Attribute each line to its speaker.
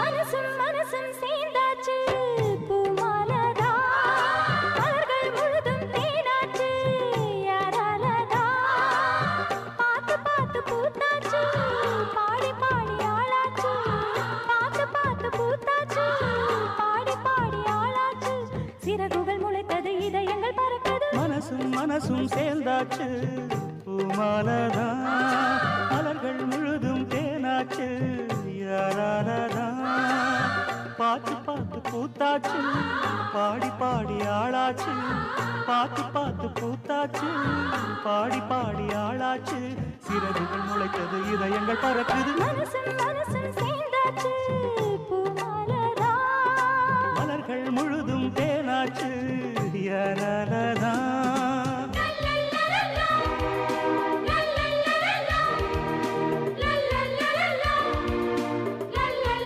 Speaker 1: மனசும் மனசும் சேர்ந்தாச்சு பூமாலதா மலர்கள் முழுதும் தேனாச்சு யாராலதா பார்த்து பார்த்து பூத்தாச்சு பாடி பாடி ஆளாச்சு பார்த்து பார்த்து பூத்தாச்சு பாடி பாடி ஆளாச்சு சிறகுகள் முளைத்தது இதயங்கள் பறக்குது
Speaker 2: மனசும் மனசும் சேர்ந்தாச்சு பூமாலதா மலர்கள் முழுதும் தேனாச்சு யாராலதா பார்த்து பார்த்து பூத்தாச்சு பாடி பாடி ஆளாச்சு பார்த்து பார்த்து பூத்தாச்சு பாடி பாடி ஆளாச்சு சிறகுகள் முளைத்தது இதயங்கள் பறக்குது
Speaker 1: மனசும் மனசும் சேர்ந்தாச்சு